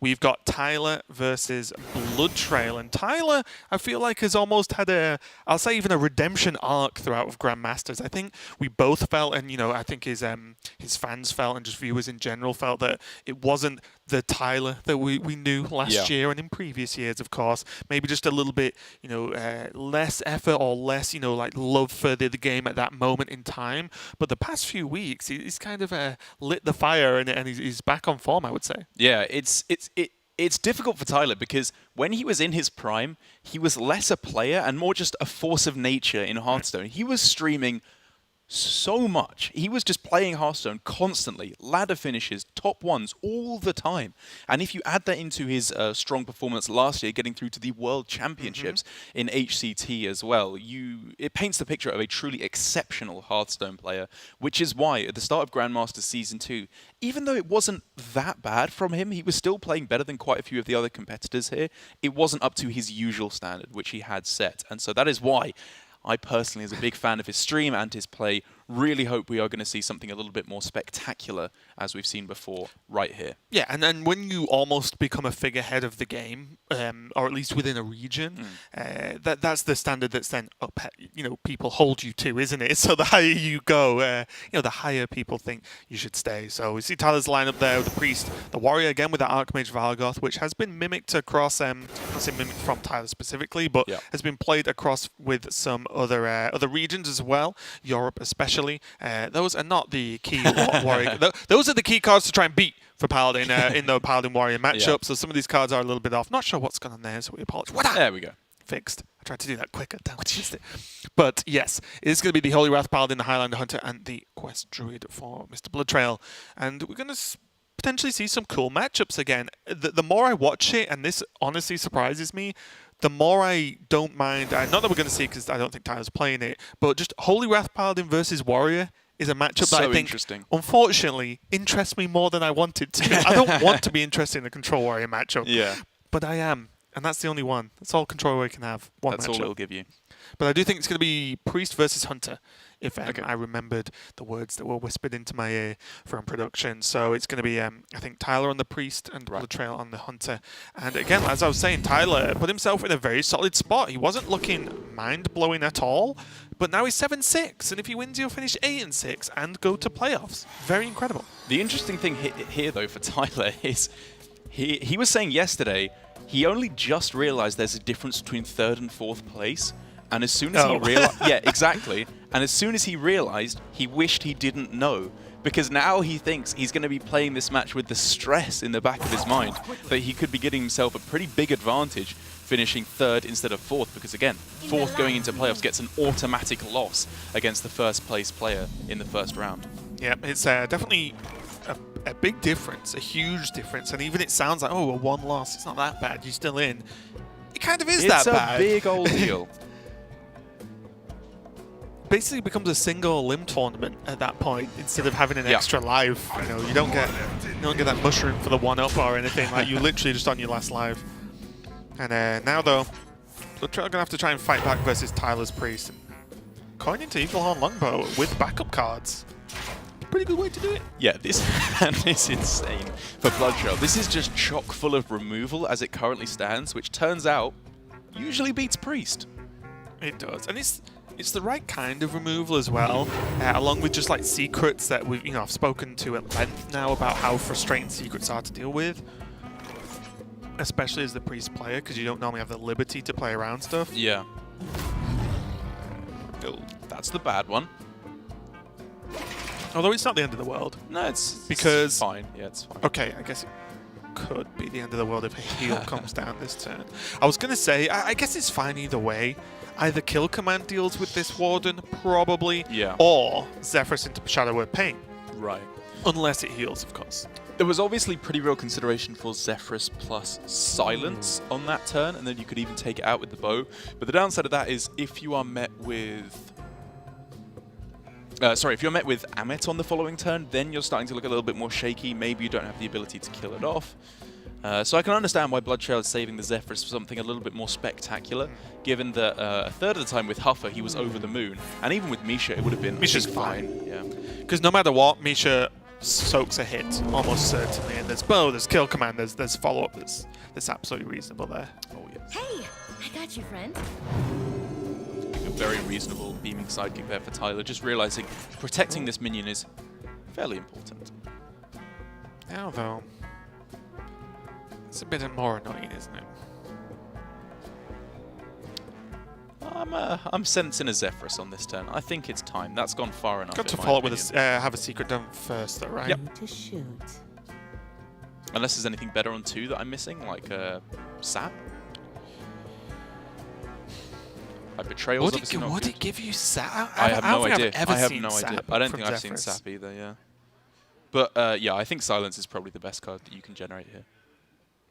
we've got Tyler versus BloodTrail. And Tyler, I feel like, has almost had I'll say even a redemption arc throughout of Grandmasters. I think we both felt, and, you know, I think his fans felt, and just viewers in general felt, that it wasn't the Tyler that we knew last year and in previous years, of course. Maybe just a little bit, you know, less effort or less, you know, like love for the game at that moment in time. But the past few weeks, he's kind of lit the fire, and he's back on form, I would say. Yeah, it's difficult for Tyler because when he was in his prime, he was less a player and more just a force of nature in Hearthstone. He was streaming so much. He was just playing Hearthstone constantly, ladder finishes, top ones all the time. And if you add that into his strong performance last year, getting through to the World Championships in HCT as well, it paints the picture of a truly exceptional Hearthstone player, which is why at the start of Grandmasters Season 2, even though it wasn't that bad from him, he was still playing better than quite a few of the other competitors here. It wasn't up to his usual standard, which he had set. And so that is why I personally, as a big fan of his stream and his play, really hope we are going to see something a little bit more spectacular as we've seen before right here. Yeah, and then when you almost become a figurehead of the game, or at least within a region, that's the standard that's then up, you know, people hold you to, isn't it? So the higher you go, you know, the higher people think you should stay. So we see Tyler's lineup there with the Priest, the Warrior again with the Archmage Vargoth, which has been mimicked across, not say mimicked from Tyler specifically, but has been played across with some other regions as well, Europe especially. Those are not the key Warrior. Those are the key cards to try and beat for Paladin in the Paladin Warrior matchup. So some of these cards are a little bit off. Not sure what's going on there, so we apologize. There we go. Fixed. I tried to do that quicker. Damn, I missed it. But yes, it is going to be the Holy Wrath Paladin, the Highlander Hunter, and the Quest Druid for Mr. BloodTrail. And we're going to potentially see some cool matchups again. The more I watch it, and this honestly surprises me, the more I don't mind. Not that we're going to see, because I don't think Tyler's playing it, but just Holy Wrath Paladin versus Warrior is a matchup that I think, unfortunately, interests me more than I wanted to. I don't want to be interested in a Control Warrior matchup, but I am, and that's the only one. That's all Control Warrior can have. That's all it'll give you. But I do think it's going to be Priest versus Hunter, if I remembered the words that were whispered into my ear from production. So it's going to be, I think, Tyler on the Priest and BloodTrail on the Hunter. And again, as I was saying, Tyler put himself in a very solid spot. He wasn't looking mind-blowing at all, but now he's 7-6. And if he wins, he'll finish 8-6 and go to playoffs. Very incredible. The interesting thing here, though, for Tyler is he was saying yesterday he only just realized there's a difference between 3rd and 4th place. And as soon as he realized, yeah, exactly. And as soon as he realized, he wished he didn't know, because now he thinks he's going to be playing this match with the stress in the back of his mind that he could be getting himself a pretty big advantage finishing 3rd instead of 4th, because again, 4th going into playoffs gets an automatic loss against the 1st place player in the 1st round. Yeah, it's definitely a big difference, a huge difference. And even it sounds like, oh, a 1 loss, it's not that bad, you're still in. It kind of is that bad. It's a big old deal. Basically becomes a single limb tournament at that point instead of having an extra life. You know, you don't get that mushroom for the 1-up or anything. Like, you literally just on your last life. And now though, we're gonna have to try and fight back versus Tyler's Priest. And coin into Eaglehorn Longbow with backup cards. Pretty good way to do it. Yeah, this hand is insane for BloodTrail. This is just chock full of removal as it currently stands, which turns out usually beats Priest. It does, and it's the right kind of removal as well, along with just like secrets that I've spoken to at length now about how frustrating secrets are to deal with, especially as the Priest player, because you don't normally have the liberty to play around stuff. Yeah. Oh, that's the bad one. Although it's not the end of the world. No, it's fine. Yeah, it's fine. Okay, I guess it could be the end of the world if a heal comes down this turn. I was going to say, I guess it's fine either way. Either Kill Command deals with this Warden, probably, or Zephyrus into Shadow Word Pain. Right. Unless it heals, of course. There was obviously pretty real consideration for Zephyrus plus Silence on that turn, and then you could even take it out with the bow. But the downside of that is if you are met with... if you're met with Amit on the following turn, then you're starting to look a little bit more shaky. Maybe you don't have the ability to kill it off. So I can understand why BloodTrail is saving the Zephyrus for something a little bit more spectacular, given that a third of the time with Huffer he was over the moon, and even with Misha it would have been Misha's fine. Yeah, because no matter what, Misha soaks a hit almost certainly. And there's bow, there's kill command, there's follow up. That's absolutely reasonable there. Oh yes. Hey, I got you, friend. A very reasonable beaming sidekick there for Tyler. Just realizing protecting this minion is fairly important. Now though, it's a bit more annoying, isn't it? I'm sensing a Zephyrus on this turn. I think it's time. That's gone far enough. Got to in my follow up with opinion. have a secret done first, though, right? Yep. To shoot. Unless there's anything better on 2 that I'm missing, like Sap. Betrayal's obviously not Would good. it give you Sap? I have no idea. I've ever I have seen no Sap idea. I don't from think I've seen Zephyrus. Sap either, yeah. But yeah, I think Silence is probably the best card that you can generate here.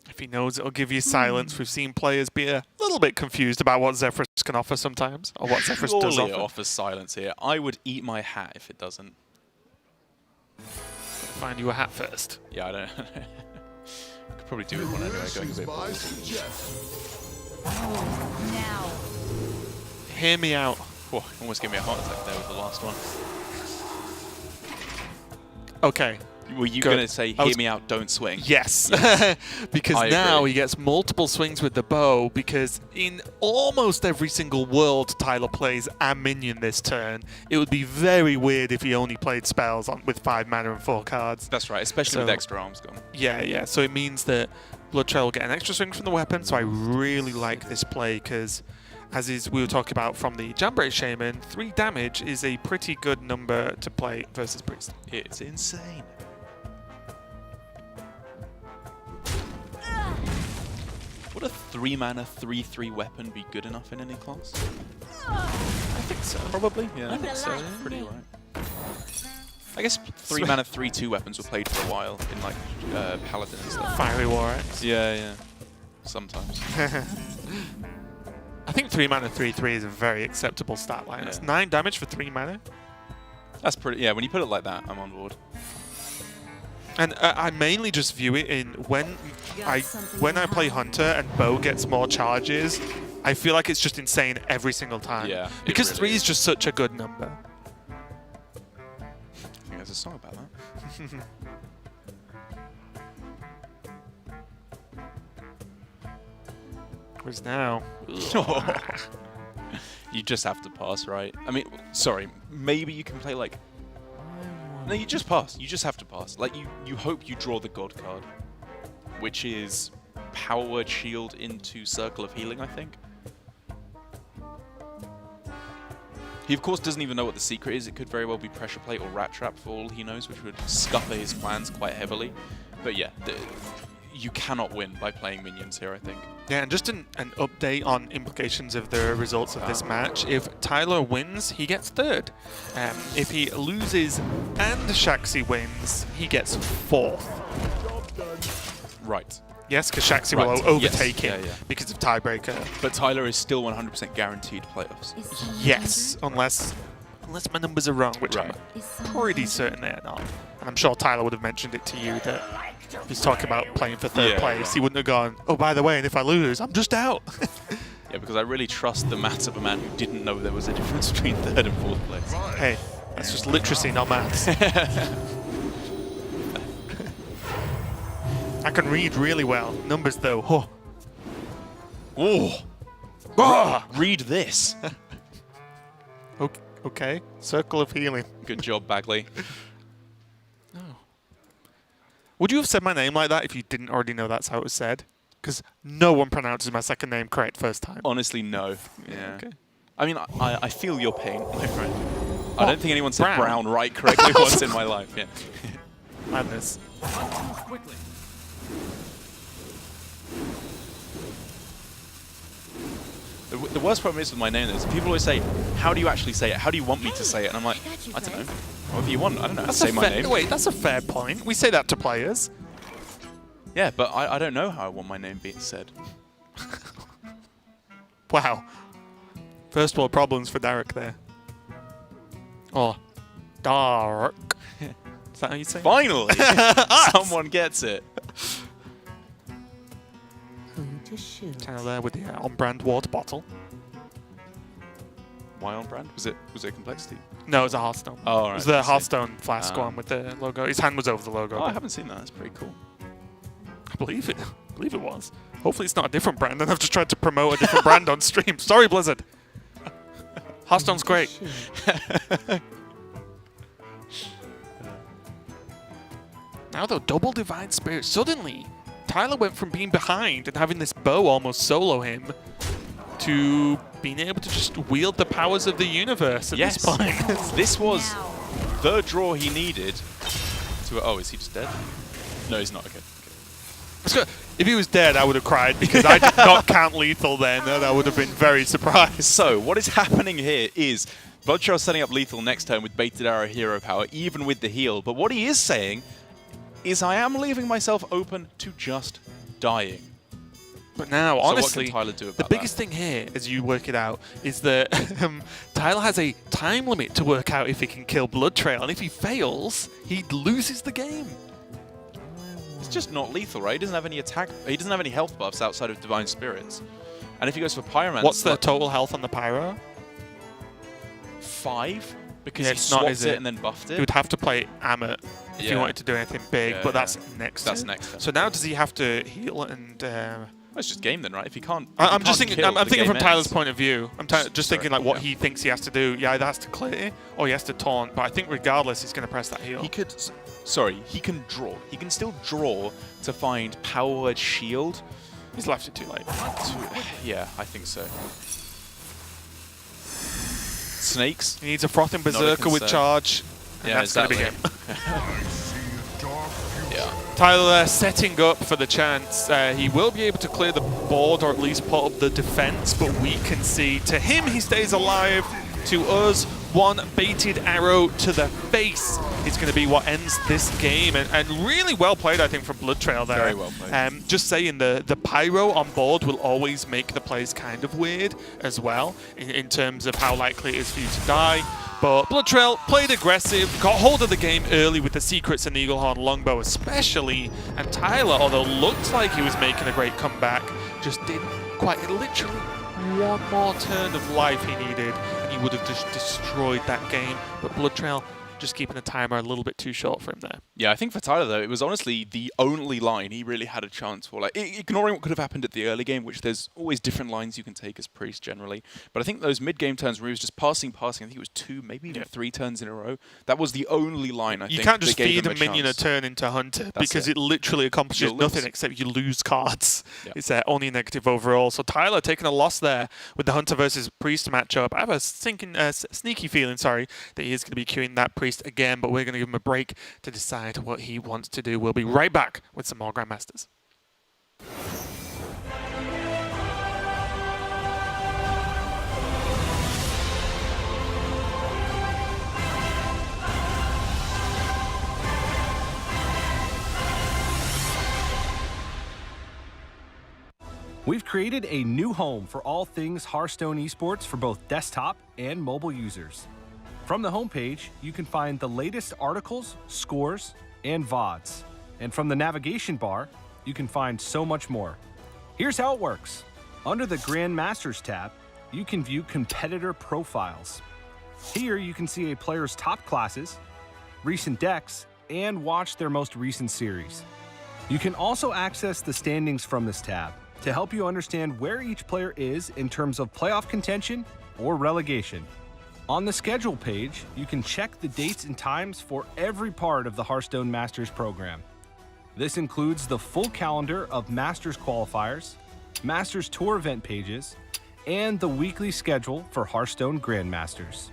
If he knows it'll give you silence, we've seen players be a little bit confused about what Zephyrus can offer sometimes, or what Zephyrus does Surely it offer. offers Silence here. I would eat my hat if it doesn't. Find you a hat first. Yeah, I don't I could probably do with one anyway, going a bit bold. Now. Hear me out. Whoa, almost gave me a heart attack there with the last one. Okay. Were you Good. going to say, hear me out, don't swing? Yes. Because I now agree. he gets multiple swings with the bow, because in almost every single world Tyler plays a minion this turn, it would be very weird if he only played spells with 5 mana and 4 cards. That's right, especially with So- extra arms gone. Yeah. So it means that BloodTrail will get an extra swing from the weapon, so I really like this play, because as we were talking about from the Jambrace Shaman, 3 damage is a pretty good number to play versus Priest. It's insane. Would a 3-mana 3/3 weapon be good enough in any class? I think so. Probably, yeah. I think so, yeah. Pretty right. I guess 3-mana 3/2 weapons were played for a while in like Paladin and stuff. Fiery War Axe. Yeah. Sometimes. I think 3 mana 3/3 is a very acceptable stat line. That's Yeah. 9 damage for 3 mana. That's pretty. Yeah, when you put it like that, I'm on board. And I mainly just view it in when I play Hunter and Bow gets more charges, I feel like it's just insane every single time. Yeah, it Because really 3 is is. just such a good number. I think there's a song about that. Whereas now, You just have to pass, right? I mean, sorry, maybe you can play like... No, you just pass. You just have to pass. Like, you hope you draw the God card, which is Power Word Shield into Circle of Healing, I think. He, of course, doesn't even know what the secret is. It could very well be Pressure Plate or Rat Trap for all he knows, which would scupper his plans quite heavily. But yeah, you cannot win by playing minions here, I think. yeah, and just an update on implications of the results of this match. If Tyler wins, he gets 3rd. If he loses and Shaxi wins, he gets 4th. Right. Yes, because Shaxi Right, will overtake yes, him yeah. because of tiebreaker. But Tyler is still 100% guaranteed playoffs. Is someone Yes, injured? unless my numbers are wrong, which Right. Is I'm someone pretty injured? certain they're not. And I'm sure Tyler would have mentioned it to you that he's talking about playing for 3rd Yeah, place. right. He wouldn't have gone, oh, by the way, and if I lose, I'm just out. Yeah, because I really trust the maths of a man who didn't know there was a difference between 3rd and 4th place. Hey, that's just literacy, not maths. I can read really well. Numbers, though, oh. Oh, Ah! read this. Okay, Circle of Healing. Good job, Bagley. Would you have said my name like that if you didn't already know that's how it was said? Because no one pronounces my second name correct first time. Honestly, no. Yeah. Okay. I mean, I feel your pain, my friend. I don't think anyone said Brown? brown right correctly once in my life. Yeah. Madness. The worst problem is with my name is people always say, "How do you actually say it? How do you want me to say it?" And I'm like, I got you, I don't know. friend. Whatever you want. I don't know how to That's say a my fair, name. wait, that's a fair point. We say that to players. Yeah, but I don't know how I want my name being said. Wow. First world problems for Derek there. Oh, Dark. Is that how you say it? Finally, someone gets it. Who to shoot? Kind of there with the on-brand water bottle. Why on brand? Was it complexity? No, it was a Hearthstone. Oh, right. It was the Hearthstone flask one with the logo. His hand was over the logo. Oh, I haven't seen that. That's pretty cool. I believe it was. Hopefully it's not a different brand, and I've just tried to promote a different brand on stream. Sorry, Blizzard. Hearthstone's great. Now though, double Divine Spirit. Suddenly, Tyler went from being behind and having this bow almost solo him to being able to just wield the powers of the universe at this point. This was the draw he needed to... Oh, is he just dead? No, he's not. Okay. If he was dead, I would have cried because I did not count lethal then, and I would have been very surprised. So, what is happening here is BloodTrail setting up lethal next turn with Baited Arrow hero power, even with the heal. But what he is saying is, I am leaving myself open to just dying. But now, So honestly, what can Tyler do the about biggest thing here, as you work it out, is that Tyler has a time limit to work out if he can kill BloodTrail, and if he fails, he loses the game. It's just not lethal, right? He doesn't have any attack. He doesn't have any health buffs outside of Divine Spirits. And if he goes for Pyromancer... What's the total health on the Pyro? 5? Because Yeah, he it's not, swapped is it it? and then buffed He it. would have to play Amit if he Yeah. wanted to do anything big, Yeah, but that's yeah. next That's turn. next turn. So now does he have to heal and... Well, it's just game then, right? If he can't... if I'm he just can't thinking. kill, I'm the thinking game from Tyler's ends. point of view. I'm just thinking like what he thinks he has to do. He either has to clear or he has to taunt. But I think regardless, he's going to press that heal. He could... Sorry, he can draw. He can still draw to find Power Word Shield. He's left it too late. Yeah, I think so. Snakes. He needs a Frothing Not a Berserker with concern. charge. And Yeah, that's going to be exactly. him. Yeah. Tyler setting up for the chance. He will be able to clear the board or at least put up the defense, but we can see to him he stays alive. To us, one baited arrow to the face is going to be what ends this game. And really well played, I think, from BloodTrail there. Very well played. Just saying the pyro on board will always make the plays kind of weird as well in terms of how likely it is for you to die. But BloodTrail played aggressive, got hold of the game early with the secrets and Eaglehorn Longbow especially, and Tyler, although looked like he was making a great comeback, just didn't quite, literally one more turn of life he needed, and he would have just destroyed that game. But BloodTrail just keeping the timer a little bit too short for him there. Yeah, I think for Tyler, though, it was honestly the only line he really had a chance for. Like, ignoring what could have happened at the early game, which there's always different lines you can take as Priest generally. But I think those mid-game turns where he was just passing, I think it was 2, maybe even 3 turns in a row. That was the only line, I think, you can't just that gave feed him a minion a chance. turn into Hunter That's because it. it literally accomplishes You'll lose. nothing except you lose cards. Yeah. It's only negative overall. So Tyler taking a loss there with the Hunter versus Priest matchup. I have a sneaky feeling, that he is going to be queuing that Priest again, but we're going to give him a break to decide what he wants to do. We'll be right back with some more Grandmasters. We've created a new home for all things Hearthstone Esports for both desktop and mobile users. From the homepage, you can find the latest articles, scores, and VODs. And from the navigation bar, you can find so much more. Here's how it works. Under the Grandmasters tab, you can view competitor profiles. Here you can see a player's top classes, recent decks, and watch their most recent series. You can also access the standings from this tab to help you understand where each player is in terms of playoff contention or relegation. On the schedule page, you can check the dates and times for every part of the Hearthstone Masters program. This includes the full calendar of Masters qualifiers, Masters Tour event pages, and the weekly schedule for Hearthstone Grandmasters.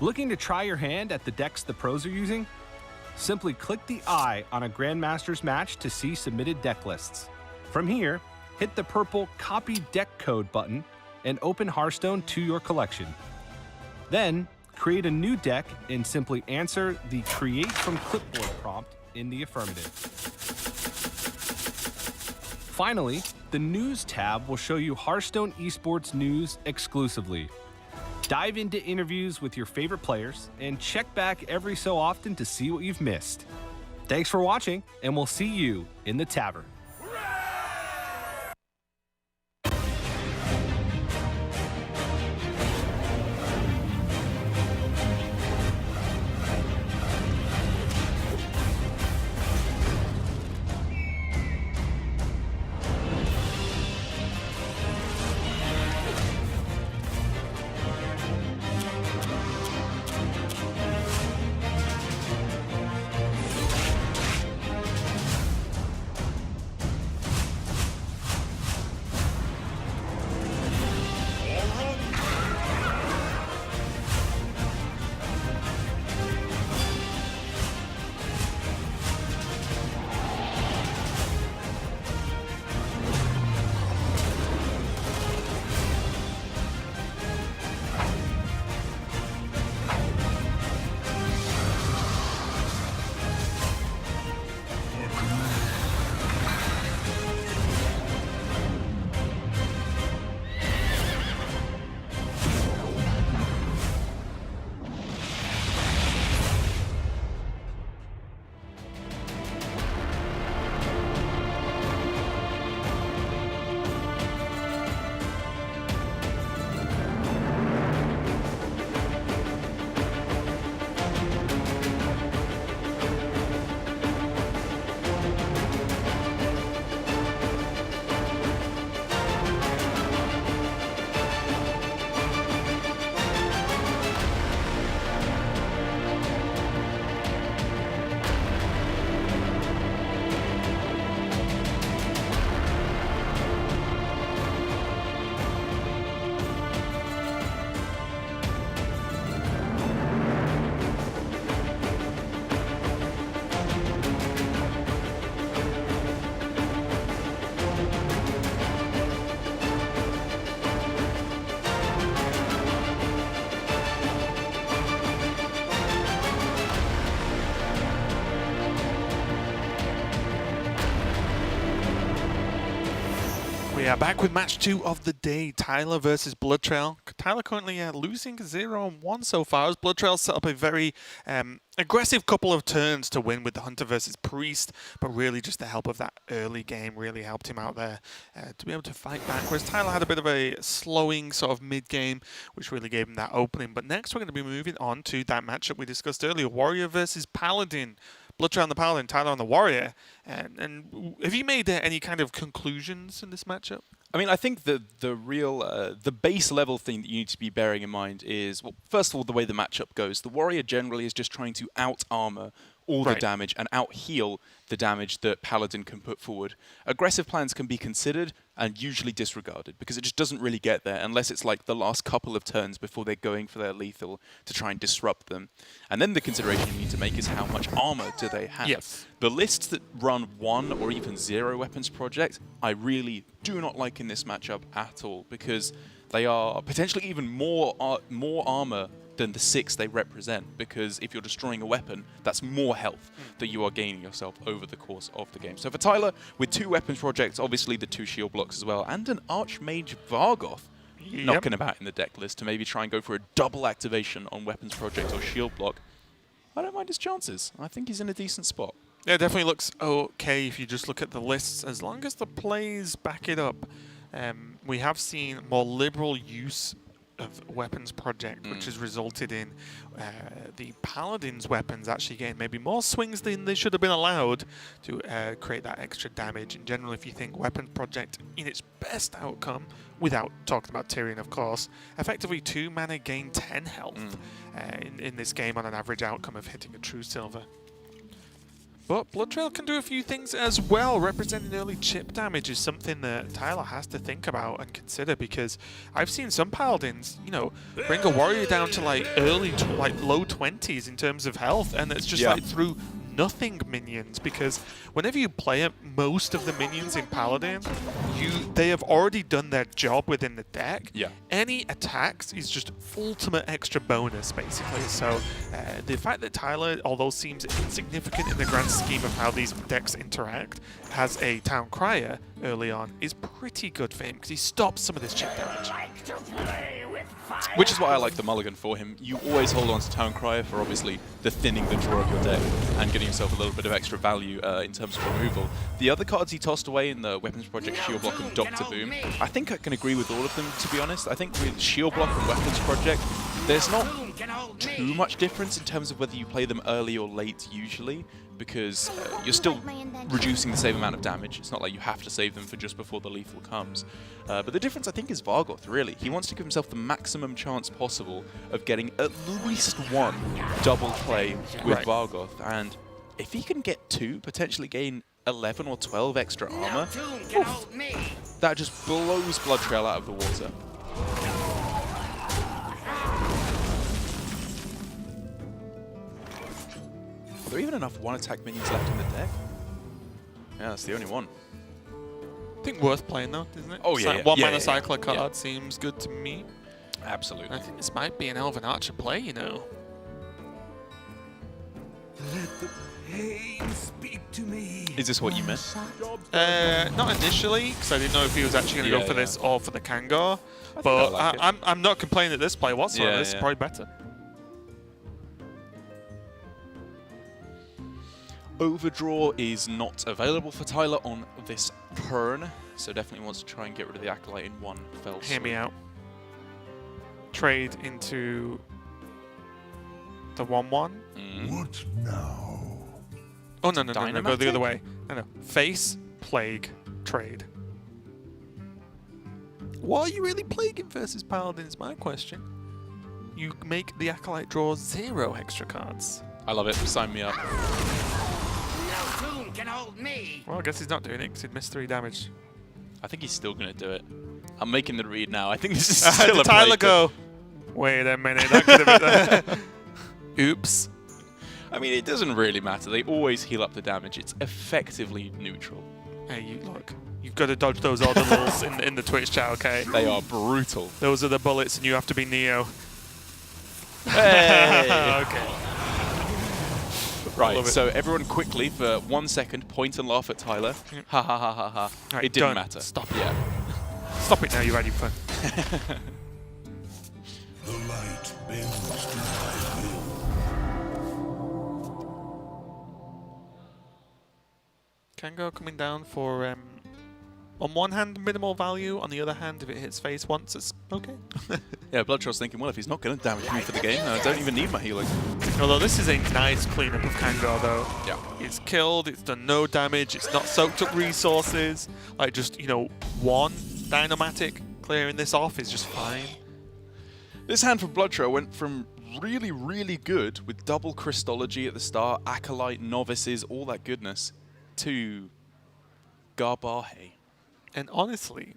Looking to try your hand at the decks the pros are using? Simply click the eye on a Grandmasters match to see submitted deck lists. From here, hit the purple Copy Deck Code button and open Hearthstone to your collection. Then, create a new deck and simply answer the Create from Clipboard prompt in the affirmative. Finally, the News tab will show you Hearthstone Esports news exclusively. Dive into interviews with your favorite players and check back every so often to see what you've missed. Thanks for watching, and we'll see you in the tavern. We are back with match 2 of the day, Tyler versus BloodTrail. Tyler currently losing 0-1 so far, as BloodTrail set up a very aggressive couple of turns to win with the Hunter versus Priest, but really just the help of that early game really helped him out there to be able to fight back, whereas Tyler had a bit of a slowing sort of mid-game, which really gave him that opening. But next we're going to be moving on to that matchup we discussed earlier, Warrior versus Paladin. BloodTrail on the Paladin, Tyler on the Warrior. And have you made any kind of conclusions in this matchup? I mean, I think the base level thing that you need to be bearing in mind is, well, first of all, the way the matchup goes. The Warrior generally is just trying to out-armor all the damage and out-heal the damage that Paladin can put forward. Aggressive plans can be considered and usually disregarded because it just doesn't really get there unless it's like the last couple of turns before they're going for their lethal to try and disrupt them. And then the consideration you need to make is how much armor do they have. Yes. The lists that run 1 or even 0 weapons project, I really do not like in this matchup at all because they are potentially even more armor than the 6 they represent, because if you're destroying a weapon, that's more health that you are gaining yourself over the course of the game. So for Tyler, with 2 weapons projects, obviously the 2 shield blocks as well, and an Archmage Vargoth knocking about in the deck list to maybe try and go for a double activation on weapons project or shield block, I don't mind his chances. I think he's in a decent spot. Yeah, it definitely looks okay if you just look at the lists, as long as the plays back it up. We have seen more liberal use of weapons project, which has resulted in the Paladin's weapons actually getting maybe more swings than they should have been allowed to create that extra damage. In general, if you think weapons project in its best outcome, without talking about Tyrion of course, effectively 2 mana gain 10 health in this game on an average outcome of hitting a true silver. But BloodTrail can do a few things as well. Representing early chip damage is something that Tyler has to think about and consider, because I've seen some Paladins, you know, bring a Warrior down to like low 20s in terms of health, and it's just like through nothing minions, because whenever you play it, most of the minions in Paladin, they have already done their job within the deck. Any attacks is just ultimate extra bonus, basically. So the fact that Tyler, although seems insignificant in the grand scheme of how these decks interact, has a Town Crier early on is pretty good for him, because he stops some of this chip damage. Which is why I like the mulligan for him. You always hold on to Town Crier for obviously the thinning the draw of your deck and getting yourself a little bit of extra value in terms of removal. The other cards he tossed away in the Weapons Project, Shield Block and Dr. Boom, I think I can agree with all of them, to be honest. I think with Shield Block and Weapons Project, there's not too much difference in terms of whether you play them early or late usually, because you're still reducing the same amount of damage. It's not like you have to save them for just before the lethal comes. But the difference, I think, is Vargoth, really. He wants to give himself the maximum chance possible of getting at least 1 double play with Vargoth. And if he can get 2, potentially gain 11 or 12 extra armor, that just blows BloodTrail out of the water. Are there even enough 1-attack minions left in the deck? Yeah, that's the only one. I think worth playing though, isn't it? Oh it's yeah, like 1 mana cycler card seems good to me. Absolutely. I think this might be an Elven Archer play, you know. Let the pain speak to me. Is this what you meant? Not initially, because I didn't know if he was actually going to go for this or for the Kangor. But I'm not complaining at this play whatsoever. This is probably better. Overdraw is not available for Tyler on this turn, so definitely wants to try and get rid of the Acolyte in one fell swoop. Hear me out. Trade into the 1/1. What now? Oh, no, go the other way. No. Face, Plague, trade. What are you really plaguing versus Paladin is my question. You make the Acolyte draw 0 extra cards. I love it. Sign me up. Can hold me. Well, I guess he's not doing it because he'd missed 3 damage. I think he's still going to do it. I'm making the read now. I think this is still Did a Tyler play. go? Wait a minute, that could have been... Oops. I mean, it doesn't really matter. They always heal up the damage. It's effectively neutral. Hey, you look. You've got to dodge those order lulls in the Twitch chat, okay? They are brutal. Those are the bullets, and you have to be Neo. Hey. Okay. Right, so everyone quickly, for 1 second, point and laugh at Tyler. Ha ha ha ha ha. Right, it didn't done. matter. Stop. Yeah. Stop it now, you're ready for. The light bends to my will. Kango coming down for, on one hand, minimal value. On the other hand, if it hits face once, it's okay. Yeah, BloodTrail's thinking, well, if he's not going to damage me for the game, I don't even need my healing. Although this is a nice cleanup of Kango, though. Yeah. It's killed, it's done no damage, it's not soaked up resources. Like, just, you know, one Dynamatic clearing this off is just fine. This hand from BloodTrail went from really, really good with double Christology at the start, Acolyte, Novices, all that goodness, to Garbahe. And honestly,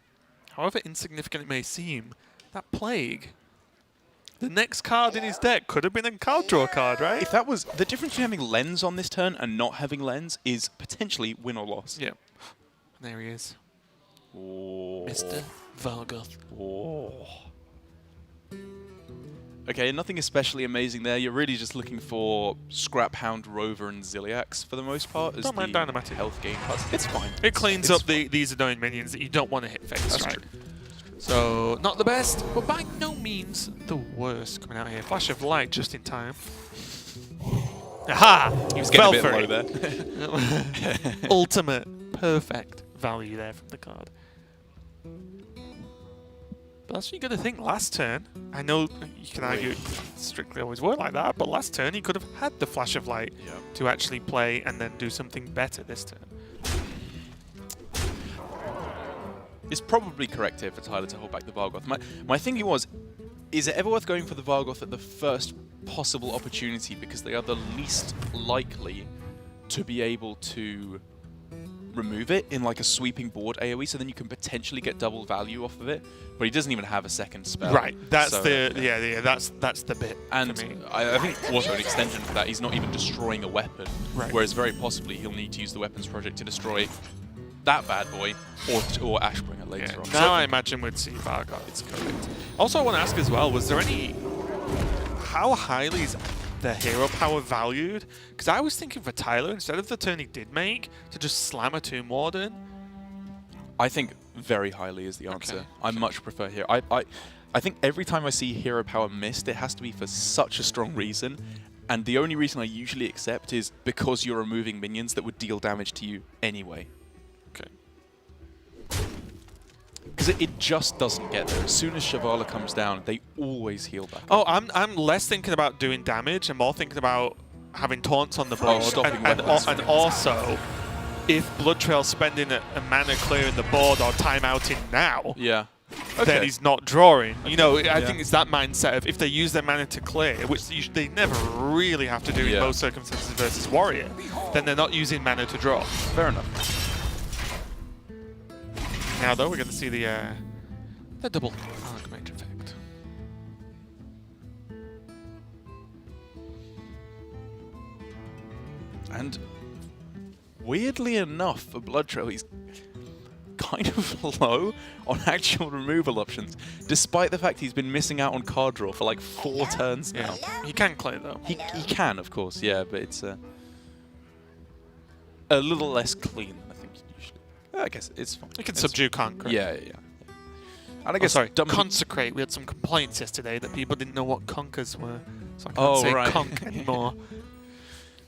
however insignificant it may seem, that Plague, the next card in his deck could have been a card draw card, right? If that was the difference between having Lens on this turn and not having Lens is potentially win or loss. Yeah. There he is. Oh. Mr. Vargoth. Oh. Okay, nothing especially amazing there. You're really just looking for Scrap Hound, Rover, and Ziliax for the most part. As Don't mind the Dynamatic. health gain cards. It's fine. It cleans It's up these annoying minions that you don't want to hit face, That's right? true. So, not the best, but by no means the worst coming out here. Flash of light just in time. Aha! He was getting a bit Fell low for there. it. Ultimate, perfect value there from the card. But that's what you got to think. Last turn, I know you can argue it strictly always worked like that, but last turn he could have had the Flash of Light to actually play and then do something better this turn. It's probably correct here for Tyler to hold back the Vargoth. My thinking was, is it ever worth going for the Vargoth at the first possible opportunity because they are the least likely to be able to remove it in like a sweeping board AoE, so then you can potentially get double value off of it. But he doesn't even have a second spell. Right, that's so, that's the bit. And for me. I think also an extension for that, he's not even destroying a weapon. Right. Whereas very possibly he'll need to use the weapons project to destroy that bad boy or Ashbringer later on. Now I imagine we'd see Vargoth. It's correct. Also, I want to ask as well: was there any? How highly is the hero power valued? Because I was thinking for Tyler, instead of the turn he did make, to just slam a Tomb Warden. I think very highly is the answer. Okay. I much prefer hero. I think every time I see hero power missed, it has to be for such a strong reason. And the only reason I usually accept is because you're removing minions that would deal damage to you anyway. Okay. Because it just doesn't get there. As soon as Shavala comes down, they always heal back. Oh, I'm less thinking about doing damage and more thinking about having taunts on the board. stopping and weapons. also, if BloodTrail's spending a mana clearing the board or timeouting now, Yeah. then he's not drawing. You know, I think it's that mindset of if they use their mana to clear, which they never really have to do in most circumstances versus Warrior, then they're not using mana to draw. Fair enough. Now, though, we're going to see the double Archmage effect. And weirdly enough, for BloodTrail, he's kind of low on actual removal options, despite the fact he's been missing out on card draw for like 4 turns now. He can clear, though. He can, of course, yeah, but it's a little less clean than I think usually. I guess it's fine. He can subdue Conquer. Yeah. And I guess Consecrate. We had some complaints yesterday that people didn't know what Conkers were, so I can't say Conk anymore.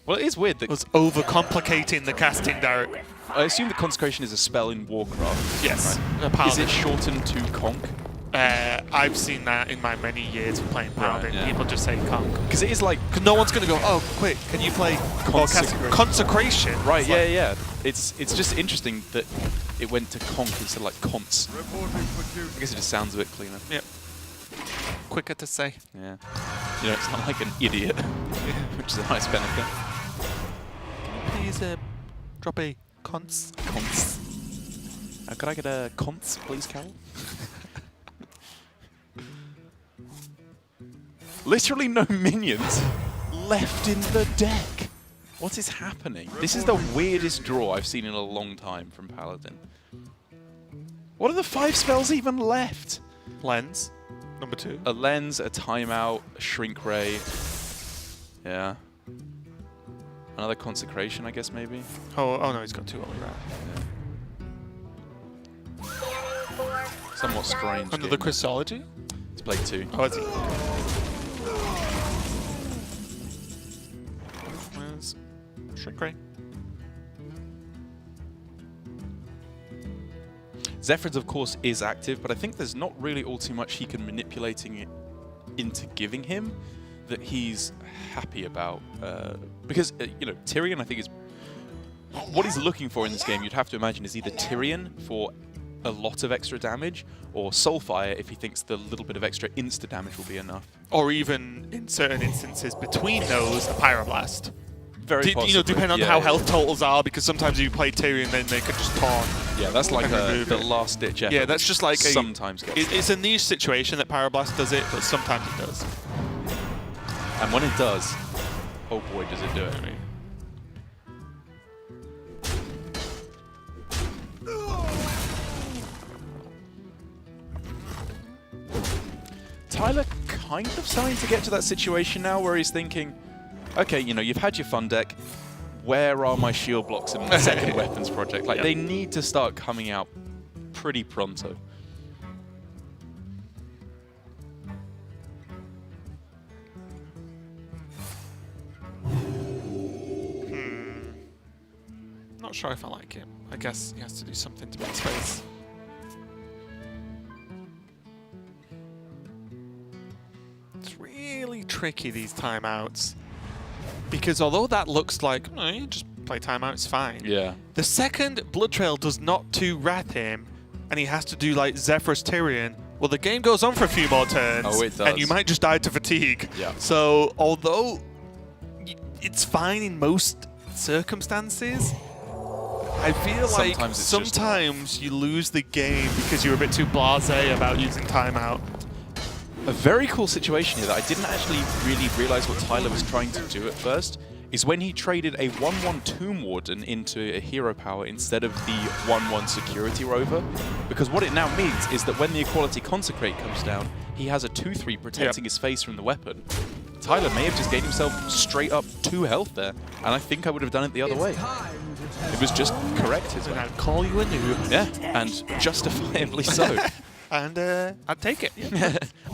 Well, it is weird that It was overcomplicating the casting directly. I assume that Consecration is a spell in Warcraft. Yes. Right? Is it shortened to Conk? I've seen that in my many years of playing Paladin. yeah. People just say Conk. Because it is like... Because no one's going to go, oh, quick, can you play Consecration? Right, It's yeah. like, It's just interesting that it went to Conk instead of like Conts. I guess it just sounds a bit cleaner. Yep. Quicker to say. Yeah. You know, it's not like an idiot, which is a nice benefit. Please drop a Cons. Conts. Could I get a Conts, please, Carol? Literally no minions left in the deck. What is happening? This is the weirdest draw I've seen in a long time from Paladin. What are the 5 spells even left? Lens. Number 2. A Lens, a Timeout, a Shrink Ray. Yeah. Another Consecration, I guess, maybe. Oh no, he's got 2 only, right. Yeah. somewhat strange. Under the game. Christology? He's played 2. Oh, is he? Where's Shrink Ray? Zephyr's, of course, is active, but I think there's not really all too much he can manipulating it into giving him that he's happy about. Because, you know, Tyrion, I think, is... What he's looking for in this game, you'd have to imagine, is either Tyrion for a lot of extra damage, or Soulfire if he thinks the little bit of extra insta damage will be enough. Or even, in certain instances, between those, a Pyroblast. Very possibly. You know, depending on how health totals are, because sometimes if you play Tyrion, then they could just taunt. Yeah, that's like remove the it. last ditch effort. Yeah, that's just like sometimes gets it's a niche situation that Pyroblast does it, but sometimes it does. And when it does, oh boy, does it do it. Tyler kind of starting to get to that situation now where he's thinking, okay, you know, you've had your fun deck. Where are my shield blocks in my second weapons project? Like, they need to start coming out pretty pronto. Not sure if I like it. I guess he has to do something to make space. It's really tricky, these timeouts. Because although that looks like, oh, you just play timeout, it's fine. Yeah. The second BloodTrail does not 2-wrath him, and he has to do like Zephyrus Tyrion, well, the game goes on for a few more turns. Oh, it does. And you might just die to fatigue. Yeah. So, although it's fine in most circumstances, I feel like sometimes you lose the game because you're a bit too blasé about using timeout. A very cool situation here that I didn't actually really realize what Tyler was trying to do at first is when he traded a 1/1 Tomb Warden into a hero power instead of the 1/1 Security Rover. Because what it now means is that when the Equality Consecrate comes down, he has a 2/3 protecting his face from the weapon. Tyler may have just gained himself straight up 2 health there, and I think I would have done it the other way. It was just correct his way. And I'd call you a noob. Yeah, and justifiably so. And I'd take it.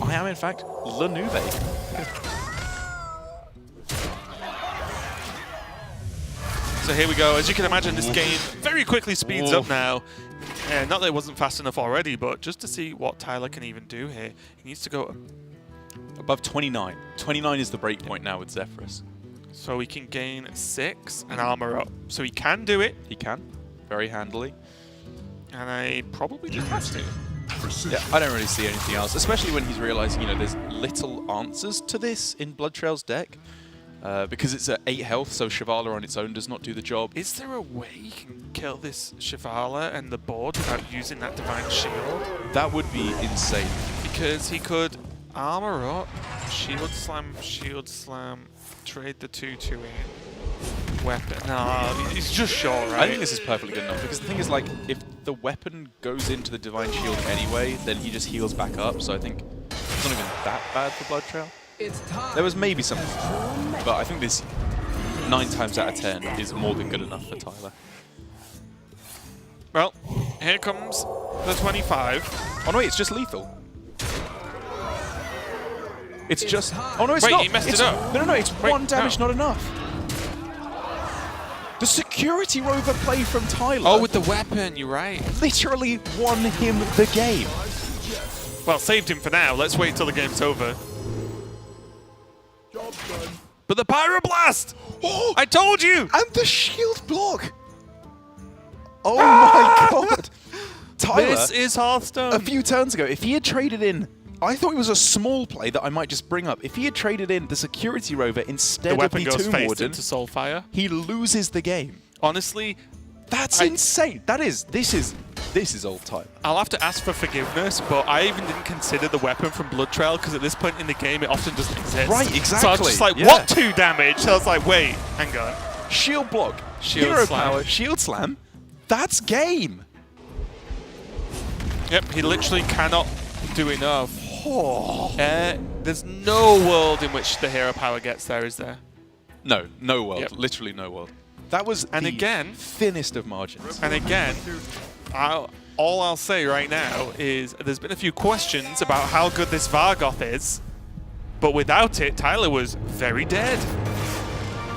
I am, in fact, Le Nube. So here we go. As you can imagine, this game very quickly speeds up now. Not that it wasn't fast enough already, but just to see what Tyler can even do here. He needs to go above 29. 29 is the break point now with Zephyrus. So he can gain 6 and armor up. So he can do it. He can, very handily. And I probably just have to. Yeah, I don't really see anything else, especially when he's realizing, you know, there's little answers to this in BloodTrail's deck. Because it's at 8 health, so Shivala on its own does not do the job. Is there a way you can kill this Shivala and the board without using that Divine Shield? That would be insane. Because he could armor up, shield slam, trade the 2/2 in, weapon. No, he's just short, right? I think this is perfectly good enough, because the thing is, like, if the weapon goes into the Divine Shield anyway, then he just heals back up, so I think it's not even that bad for BloodTrail. There was maybe something, but I think this 9 times out of 10 is more than good enough for Tyler. Well, here comes the 25. Oh no, wait, it's just lethal. It's just... Oh no, it's Wait, not. he messed it up. No, it's 1 damage, not enough. The Security Rover play from Tyler... Oh, with the weapon, you're right. Literally won him the game. Well, saved him for now. Let's wait till the game's over. But the Pyroblast! Oh, I told you! And the shield block! Oh my god! Tyler, This is Hearthstone. a few turns ago, if he had traded in... I thought it was a small play that I might just bring up. If he had traded in the Security Rover instead the weapon of the goes Tomb face Warden, into Soulfire. he loses the game. Honestly, That's insane. This is old Tyler. I'll have to ask for forgiveness, but I even didn't consider the weapon from BloodTrail because at this point in the game, it often doesn't exist. Right, exactly. So I was just like, Yeah. what 2 damage? So I was like, wait, hang on. Shield block, Shield hero slam. power, shield slam. That's game. Yep, he literally cannot do enough. Oh. There's no world in which the hero power gets there, is there? No world. Yep. Literally no world. That was And the again, thinnest of margins. And again, all I'll say right now is there's been a few questions about how good this Vargoth is, but without it, Tyler was very dead.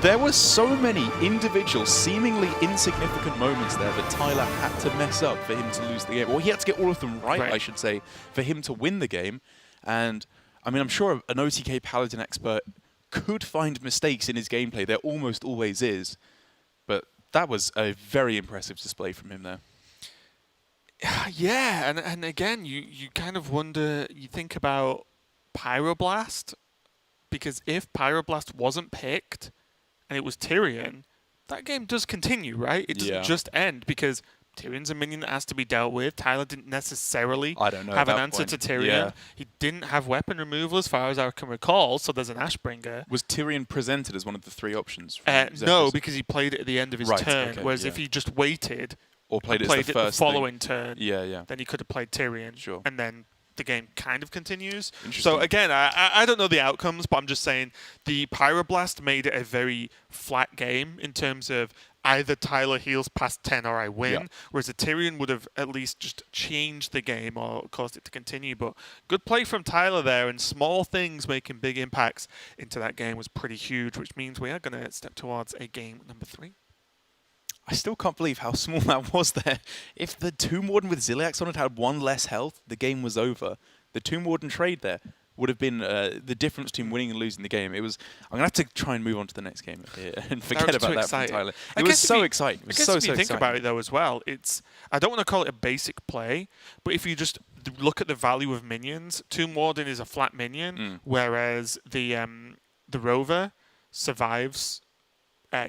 There were so many individual, seemingly insignificant moments there that Tyler had to mess up for him to lose the game. Or he had to get all of them right, I should say, for him to win the game. And, I mean, I'm sure an OTK Paladin expert could find mistakes in his gameplay. There almost always is. But that was a very impressive display from him there. Yeah, and again, you kind of wonder, you think about Pyroblast, because if Pyroblast wasn't picked and it was Tyrion, that game does continue, right? It doesn't just end, because Tyrion's a minion that has to be dealt with. Tyler didn't necessarily have an answer to Tyrion. Yeah. He didn't have weapon removal as far as I can recall, so there's an Ashbringer. Was Tyrion presented as one of the 3 options? No, because he played it at the end of his turn, okay, whereas if he just waited or played it the following turn, then he could have played Tyrion. Sure. And then the game kind of continues. So again, I don't know the outcomes, but I'm just saying the Pyroblast made it a very flat game in terms of either Tyler heals past 10 or I win, whereas a Tyrion would have at least just changed the game or caused it to continue. But good play from Tyler there, and small things making big impacts into that game was pretty huge, which means we are going to step towards a game number 3. I still can't believe how small that was there. If the Tomb Warden with Ziliax on it had 1 less health, the game was over. The Tomb Warden trade there would have been the difference between winning and losing the game. It was. I'm going to have to try and move on to the next game here and forget about that from Tyler. It was so exciting. It was so if you think exciting. about it, though, as well, I don't want to call it a basic play, but if you just look at the value of minions, Tomb Warden is a flat minion, whereas the Rover survives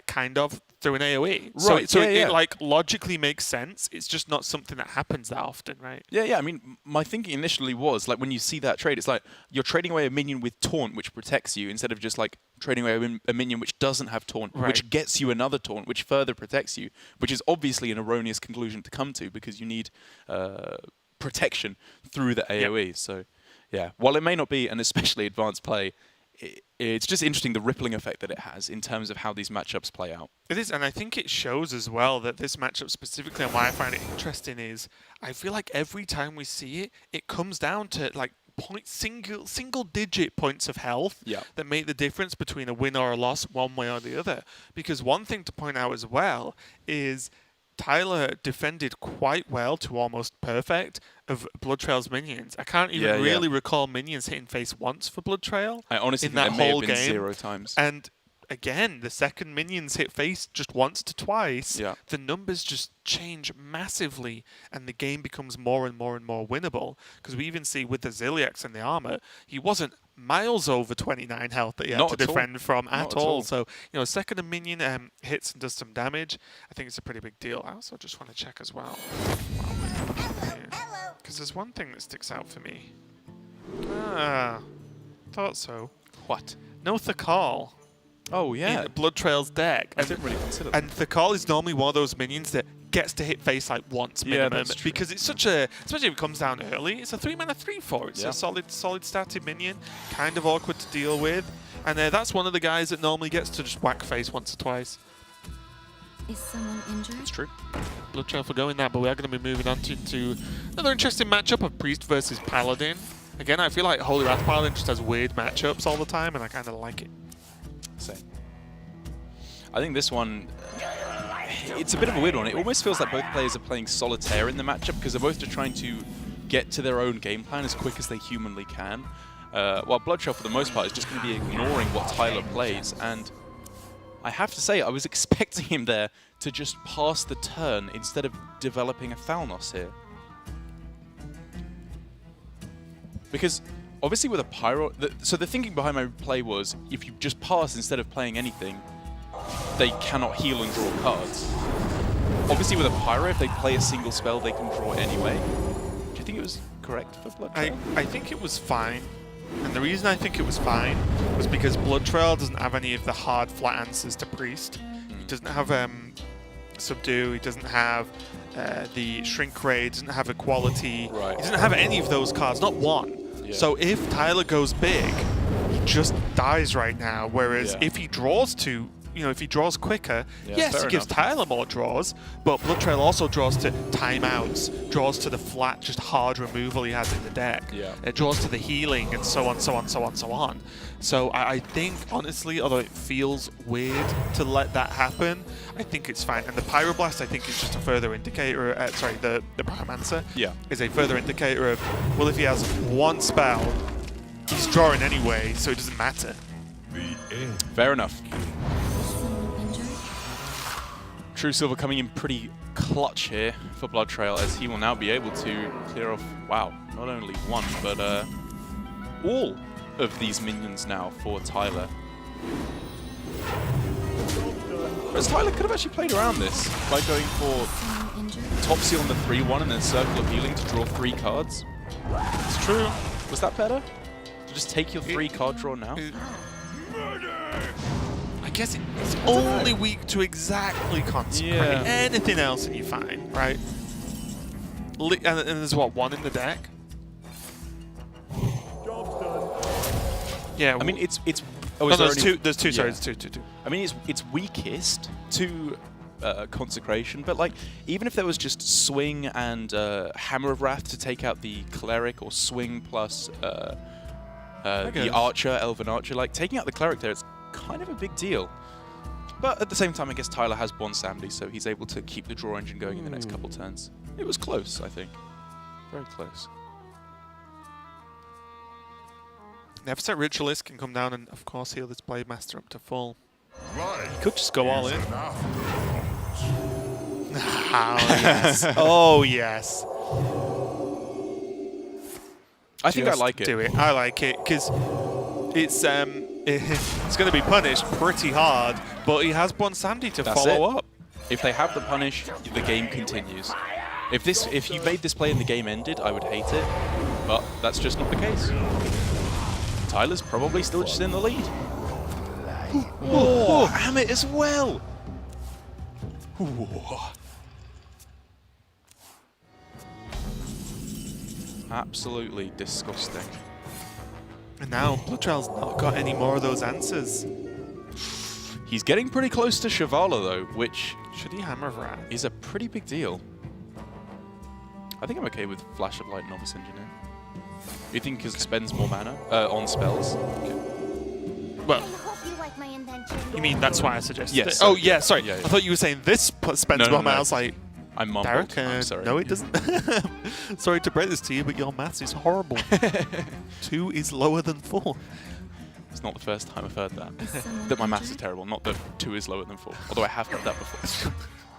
kind of through an AoE. Right. So it like logically makes sense. It's just not something that happens that often, right? Yeah. I mean, my thinking initially was like when you see that trade, it's like you're trading away a minion with taunt, which protects you, instead of just like trading away a minion which doesn't have taunt, which gets you another taunt, which further protects you, which is obviously an erroneous conclusion to come to because you need protection through the AoE. Yep. So, yeah, while it may not be an especially advanced play, it's just interesting the rippling effect that it has in terms of how these matchups play out. It is, and I think it shows as well that this matchup specifically, and why I find it interesting, is I feel like every time we see it, it comes down to like single digit points of health that make the difference between a win or a loss one way or the other. Because one thing to point out as well is Tyler defended quite well to almost perfect of BloodTrail's minions. I can't even really recall minions hitting face once for BloodTrail. I honestly in think that may whole have been game. 0 times. And again, the second minions hit face just once to twice. Yeah. The numbers just change massively, and the game becomes more and more and more winnable. Because we even see with the Ziliax and the armor, he wasn't miles over 29 health that he had to defend from at all. So, second a minion hits and does some damage, I think it's a pretty big deal. I also just want to check as well. Because there's one thing that sticks out for me. Thought so. What? No Thakal. Oh, yeah. In BloodTrail's deck. I didn't really consider that. And Thakal is normally one of those minions that gets to hit face like once minimum. That's true. Because it's such a, especially if it comes down early, it's a 3-mana 3/4. It's a solid static minion, kind of awkward to deal with. And that's one of the guys that normally gets to just whack face once or twice. Is someone injured? That's true. BloodTrail for going that, but we are going to be moving on to another interesting matchup of Priest versus Paladin. Again, I feel like Holy Wrath Paladin just has weird matchups all the time, and I kind of like it. Same. I think this one, it's a bit of a weird one. It almost feels like both players are playing solitaire in the matchup because they're both just trying to get to their own game plan as quick as they humanly can. While BloodTrail, for the most part, is just going to be ignoring what Tyler plays. And I have to say, I was expecting him there to just pass the turn instead of developing a Thalnos here. Because obviously with a Pyro, so the thinking behind my play was if you just pass instead of playing anything, they cannot heal and draw cards. Obviously with a Pyro, if they play a single spell, they can draw anyway. Do you think it was correct for BloodTrail? I think it was fine. And the reason I think it was fine was because BloodTrail doesn't have any of the hard flat answers to Priest. He doesn't have Subdue, he doesn't have the Shrink Ray, he doesn't have Equality. Right. He doesn't have any of those cards, not one. Yeah. So if Tyler goes big, he just dies right now. Whereas if he draws to if he draws quicker, Yeah, yes, fair it gives enough. Tyler more draws, but BloodTrail also draws to timeouts, draws to the flat, just hard removal he has in the deck. Yeah. It draws to the healing and so on, so on, so on, so on. So I think, honestly, although it feels weird to let that happen, I think it's fine. And the Pyroblast, I think, is just a further indicator. The Pyromancer is a further indicator of, well, if he has one spell, he's drawing anyway, so it doesn't matter. Fair enough. Someone injured? True Silver coming in pretty clutch here for BloodTrail, as he will now be able to clear off, wow, not only one, but all of these minions now for Tyler. Whereas Tyler could have actually played around this by going for Someone injured? Topsy on the 3-1 and then Circle of Healing to draw 3 cards. It's true. Was that better? To just take your 3 card draw now? I guess it's only weak to exactly Consecrate. Yeah. Anything else and you're fine, right? And there's what, 1 in the deck? Yeah. I mean, it's. Oh, no, is there there's only- two. There's two. Sorry, Yeah. there's two. I mean, it's weakest to Consecration, but like even if there was just Swing and Hammer of Wrath to take out the Cleric, or Swing plus the Archer, Elven Archer, like taking out the Cleric there, it's kind of a big deal. But at the same time, I guess Tyler has Bon Samdi, so he's able to keep the draw engine going in the next couple turns. It was close, I think. Very close. Neverset Ritualist can come down and, of course, heal this Blade Master up to full. Right. He could just go all in. Enough. Oh, yes. Oh, yes. I think I Just like it. Do it. I like it because it's going to be punished pretty hard, but he has Bon Samdi to That's follow it. up. If they have the punish, the game continues. If you made this play and the game ended, I would hate it, but that's just not the case. Tyler's probably still just in the lead. Oh, Amit as well. Ooh. Absolutely disgusting. And now BloodTrail's not got any more of those answers. He's getting pretty close to Shivala though, which Should he Hammer of Wrath? is a pretty big deal. I think I'm okay with Flash of Light Novice Engineer. You think because it spends more mana on spells? Well, hope you like my invention. you mean that's why I suggested Yes, it? sorry. Oh, yeah, sorry. Yeah, yeah. I thought you were saying this spends No, more no, mana. no. I was like, I'm mumbled. Derek, I'm sorry. no, it doesn't. Sorry to break this to you, but your maths is horrible. 2 is lower than 4. It's not the first time I've heard that. someone That my maths is injured? terrible, not that 2 is lower than 4. Although I have heard that before.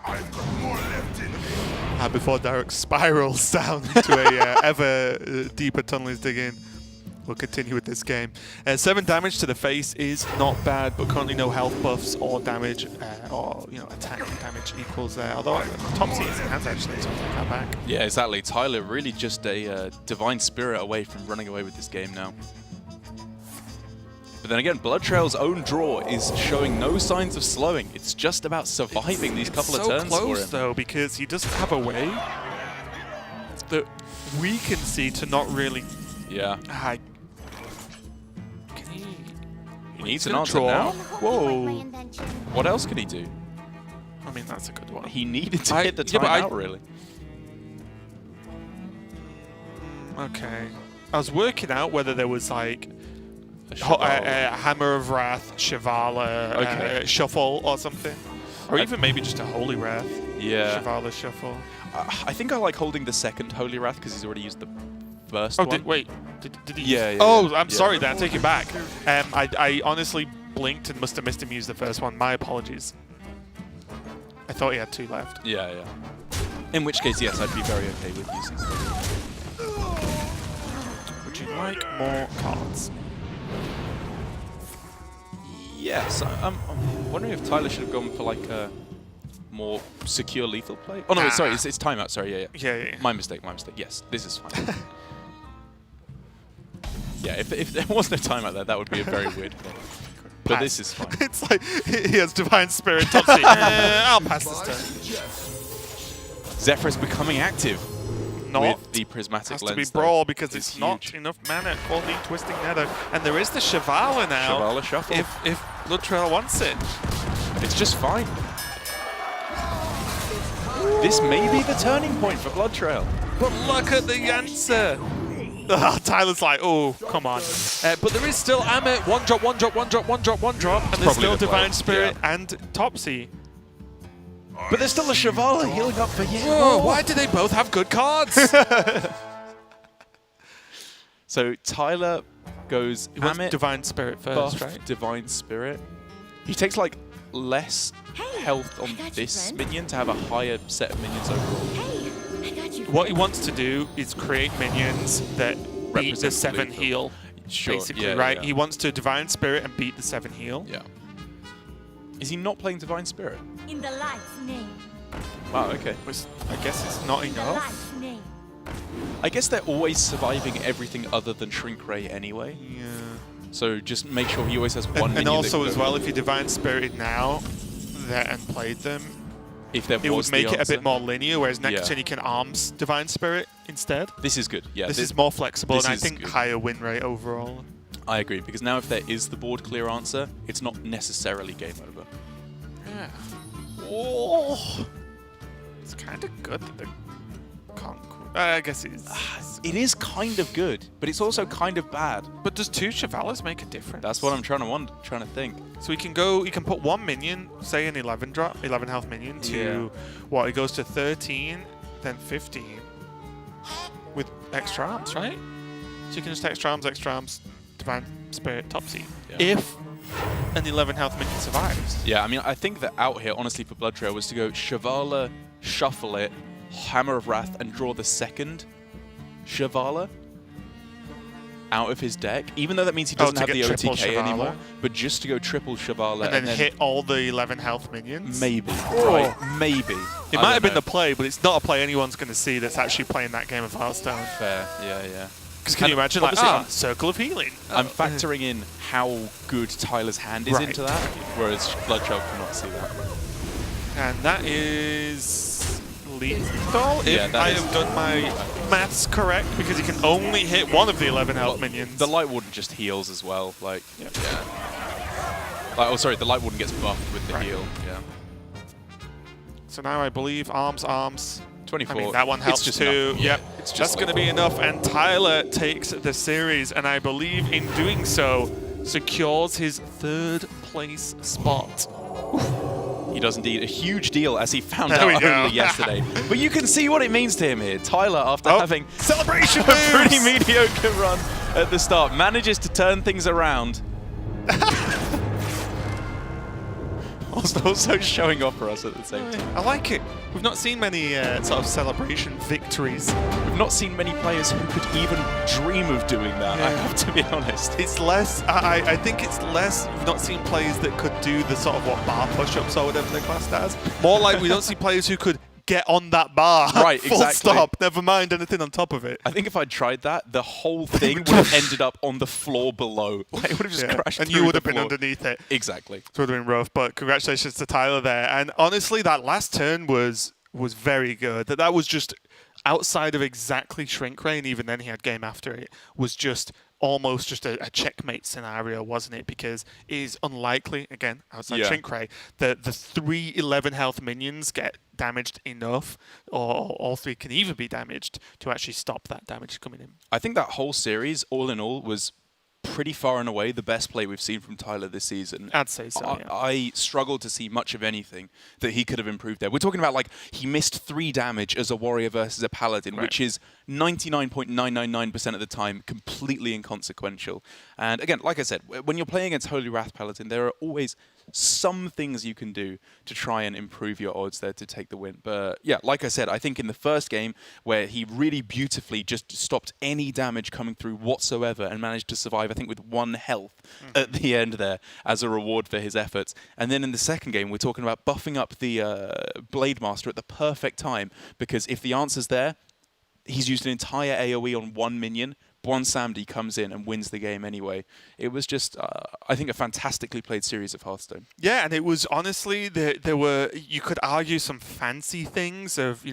I've got more left in me. Before Derek spirals down into a ever deeper tunnel he's digging. We'll continue with this game. 7 damage to the face is not bad, but currently no health buffs or damage, or attack damage equals there. Although Topsy is in hands actually, so I'll take that back. Yeah, exactly. Tyler really just a divine spirit away from running away with this game now. But then again, BloodTrail's own draw is showing no signs of slowing. It's just about surviving these couple of turns so for close him. though, because he doesn't have a way that we can see to not really. Yeah. Can he? He needs He's an gonna answer draw. now. Hope you like my Whoa. invention. What else can he do? I mean, that's a good one. He needed to I- hit the yeah, but timeout, really. Okay. I was working out whether there was like A Shivala. Hammer of Wrath, Shivala, Okay. Shuffle or something. Or even maybe just a Holy Wrath. Yeah. Shivala Shuffle. I think I like holding the second Holy Wrath because he's already used the first Oh, one. wait. Did he? Yeah, yeah, Oh, yeah. I'm Yeah. sorry then. Take it back. I honestly blinked and must have missed him use the first one. My apologies. I thought he had 2 left. Yeah, yeah. In which case, yes, I'd be very okay with using it. Would you like more cards? Yes, I'm wondering if Tyler should have gone for like a more secure lethal play. Oh no, sorry, it's timeout. Sorry, yeah. Yeah. My mistake. Yes, this is fine. Yeah, if there was no timeout there, that would be a very weird thing. But Pass. this is fine. It's like he has Divine Spirit. Topsy. I'll pass this turn. Zephyr is becoming active Not. with the prismatic Has lens. to be though. Brawl because It's it's not huge. enough mana for the Twisting Nether. And there is the Shivala now. Shivala Shuffle. If BloodTrail wants it. It's just fine. This may be the turning point for BloodTrail. But look at the answer. Tyler's like, oh, come on. But there is still Amit, one drop, one drop, one drop, one drop, one drop, and there's Probably still the play, Divine Spirit yeah. and Topsy. But there's still a Shivala healing up for you. Whoa, why do they both have good cards? So Tyler goes He wants Amit, Divine Spirit first, buff, right? Divine Spirit. He takes like less Hey, health I on got you, this friend. minion to have a higher set of minions overall. Hey, I got you. What he wants to do is create minions that beat the Represent 7 lethal. heal, Sure, basically, yeah, right? yeah. He wants to Divine Spirit and beat the 7 heal. Yeah. Is he not playing Divine Spirit? In the light's name. Wow, okay. Which I guess it's not In the enough. light's name. I guess they're always surviving everything other than Shrink Ray anyway. Yeah. So just make sure he always has one minion And that also can as go well, for. if you Divine Spirited now and played them, if there it was would make the it a answer. bit more linear, whereas next Yeah. turn you can Arms Divine Spirit instead. This is good. Yeah, This is more flexible, this and I is think good. higher win rate overall. I agree, because now if there is the board clear answer, it's not necessarily game over. Yeah. Oh, it's kind of good that they can't. I guess it is. It is kind of good, but it's also kind of bad. But does 2 Chavalas make a difference? That's what I'm trying to think. So he can go. He can put one minion, say an 11 drop, 11 health minion, to what? He goes to 13, then 15 with extra arms, right? So you can just extra arms, Divine Spirit, Topsy. Yeah. If an 11 health minion survives. Yeah, I mean, I think that out here, honestly, for BloodTrail was to go Shivala, shuffle it, Hammer of Wrath, and draw the second Shivala out of his deck. Even though that means he doesn't to have the get triple OTK Shivala. anymore, but just to go triple Shivala And then hit all the 11 health minions. Maybe, Oh. right? Maybe. It might have been the play, but it's not a play anyone's going to see that's actually playing that game of Hearthstone. fair. Yeah. Because can And you imagine, like, obviously Circle of Healing. I'm factoring in how good Tyler's hand is Right. into that, whereas BloodTrail cannot see that. And that is lethal, Yeah, if that I is- have done my maths correct, because he can only hit one of the 11 health minions. The Light Warden just heals as well. Like, yeah. Like, oh, sorry, the Light Warden gets buffed with the Right. heal. Yeah. So now I believe arms. 24. I mean, that one It's helps just too. enough. Yep, It's that's just going to be enough. And Tyler takes the series, and I believe in doing so, secures his 3rd place spot. He does indeed. A huge deal, as he found There we out go. only yesterday. But you can see what it means to him here. Tyler, after Oh, having celebration a pretty moves! mediocre run at the start, manages to turn things around. Whilst also showing off for us at the same time. I like it. We've not seen many sort of celebration victories. We've not seen many players who could even dream of doing that, I have to be honest. It's less, I think it's less, we've not seen players that could do the sort of what bar push-ups or whatever they're classed as. More like we don't see players who could get on that bar. Right, full exactly. stop, never mind anything on top of it. I think if I'd tried that, the whole thing would have ended up on the floor below. Like, it would have just Yeah. crashed And through you would the have been floor. underneath it. Exactly. It would have been rough, but congratulations to Tyler there. And honestly, that last turn was very good. That was just outside of exactly Shrink Ray, and even then he had game after it, was just almost just a checkmate scenario, wasn't it? Because it is unlikely, again, outside Yeah. Shrink Ray, that the 3 11 health minions get damaged enough, or all 3 can even be damaged to actually stop that damage coming in. I think that whole series, all in all, was pretty far and away the best play we've seen from Tyler this season. I'd say so, yeah. I struggled to see much of anything that he could have improved there. We're talking about, like, he missed 3 damage as a warrior versus a paladin, Right. which is 99.999% of the time completely inconsequential. And again, like I said, when you're playing against Holy Wrath Paladin, there are always some things you can do to try and improve your odds there to take the win. But yeah, like I said, I think in the first game where he really beautifully just stopped any damage coming through whatsoever and managed to survive, I think, with 1 health at the end there as a reward for his efforts. And then in the second game, we're talking about buffing up the Blade Master at the perfect time, because if the answer's there, he's used an entire AoE on 1 minion, Bwonsamdi comes in and wins the game anyway. It was just, I think, a fantastically played series of Hearthstone. Yeah, and it was honestly there were, you could argue, some fancy things of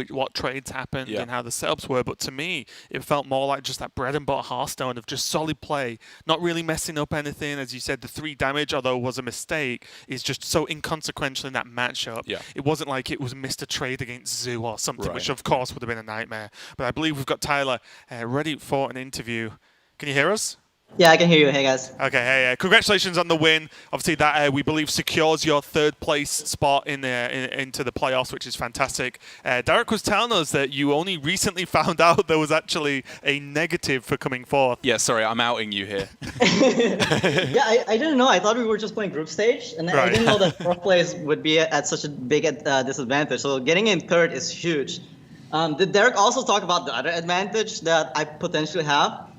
what trades happened and how the setups were, but to me it felt more like just that bread and butter Hearthstone of just solid play, not really messing up anything. As you said, the 3 damage, although it was a mistake, is just so inconsequential in that matchup. Yeah. It wasn't like it was missed a trade against Zoo or something, Right. which of course would have been a nightmare. But I believe we've got Tyler ready for an interview. Can you hear us? Yeah, I can hear you. Hey, guys. Okay, hey, congratulations on the win. Obviously, that we believe secures your 3rd place spot into the playoffs, which is fantastic. Derek was telling us that you only recently found out there was actually a negative for coming 4th. Yeah, sorry, I'm outing you here. Yeah, I didn't know. I thought we were just playing group stage, and I didn't know that 4th place would be at such a big disadvantage. So getting in 3rd is huge. Did Derek also talk about the other advantage that I potentially have?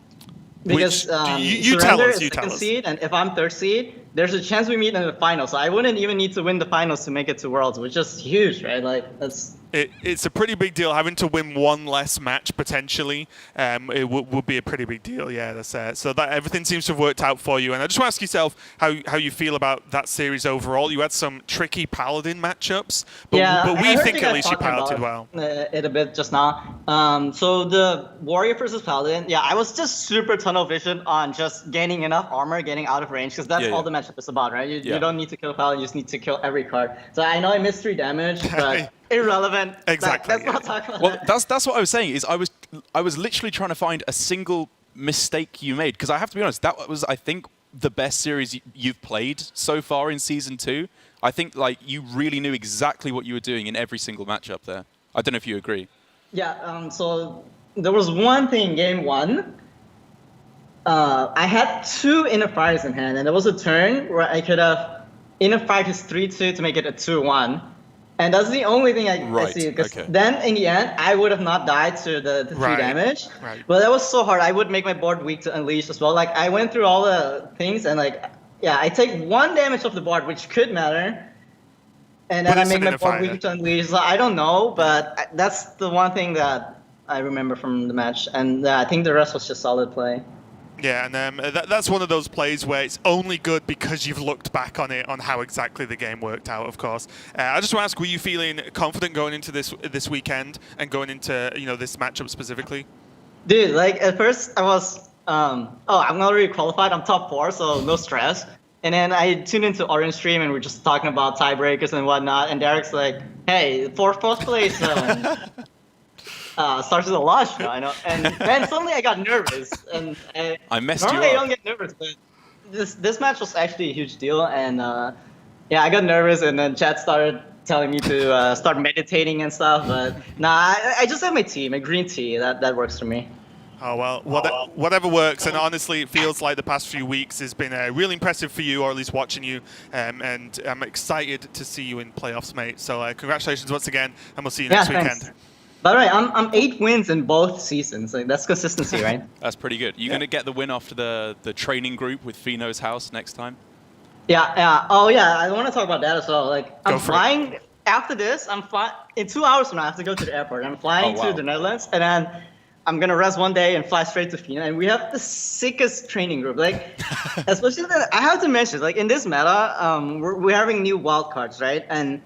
Because you tell Surrender us, is you tell 2nd us. seed, and if I'm 3rd seed, there's a chance we meet in the finals. So I wouldn't even need to win the finals to make it to Worlds, which is huge, right? Like that's. It's a pretty big deal. Having to win 1 less match potentially, it would be a pretty big deal. Yeah, that's so that everything seems to have worked out for you. And I just want to ask yourself how you feel about that series overall. You had some tricky Paladin matchups, but we think at least you piloted well. It a bit just now. So the Warrior versus Paladin, yeah, I was just super tunnel vision on just gaining enough armor, getting out of range, because that's all the matchup is about, right? You don't need to kill Paladin, you just need to kill every card. So I know I missed 3 damage, but irrelevant. Exactly. Let's not talk about Well, that. that's what I was saying. Is I was literally trying to find a single mistake you made, because I have to be honest, that was, I think, the best series you've played so far in season 2. I think like you really knew exactly what you were doing in every single matchup there. I don't know if you agree. Yeah. So there was one thing in game 1. I had 2 inner fires in hand, and there was a turn where I could have inner fired his 3/2 to make it a 2/1. And that's the only thing I see. Because then, in the end, I would have not died to the 3 damage. Right. But that was so hard. I would make my board weak to Unleash as well. Like, I went through all the things, and, like, yeah, I take 1 damage off the board, which could matter. And then I make my board weak to Unleash. So I don't know, but that's the one thing that I remember from the match. And I think the rest was just solid play. Yeah, and that's one of those plays where it's only good because you've looked back on it, on how exactly the game worked out, of course. I just want to ask, were you feeling confident going into this weekend and going into this matchup specifically? Dude, like at first I was, I'm already qualified. I'm top 4, so no stress. And then I tuned into Orange Stream and we're just talking about tiebreakers and whatnot. And Derek's like, "Hey, 4th place starts with a launch now, I know." And then suddenly I got nervous. And I messed you normally I up. don't get nervous, but this match was actually a huge deal. And yeah, I got nervous, and then Chad started telling me to start meditating and stuff. But nah, I just have my tea, my green tea. That works for me. Oh, well, whatever works. And honestly, it feels like the past few weeks has been really impressive for you, or at least watching you. And I'm excited to see you in playoffs, mate. So congratulations once again, and we'll see you next weekend. Thanks. By the way, I'm 8 wins in both seasons. Like, that's consistency, right? That's pretty good. You're going to get the win after the training group with Fino's house next time? Yeah. Oh, yeah, I want to talk about that as well. Like, I'm flying it. After this. I'm flying in 2 hours from now. I have to go to the airport. I'm flying to the Netherlands, and then I'm gonna rest one day and fly straight to Fino. And we have the sickest training group. Like, especially I have to mention, like in this meta, we're having new wild cards, right? And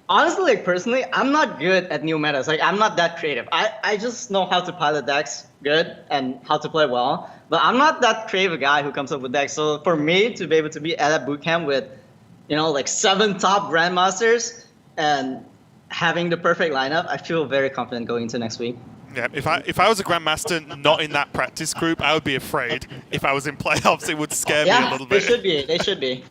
honestly, like personally, I'm not good at new metas. Like, I'm not that creative. I just know how to pilot decks good and how to play well. But I'm not that creative guy who comes up with decks. So for me to be able to be at a bootcamp with, like 7 top Grandmasters and having the perfect lineup, I feel very confident going into next week. Yeah, if I was a Grandmaster not in that practice group, I would be afraid. If I was in playoffs, it would scare me a little bit. They should be.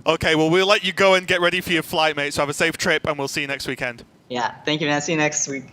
Okay, well, we'll let you go and get ready for your flight, mate. So have a safe trip, and we'll see you next weekend. Yeah, thank you, man. See you next week.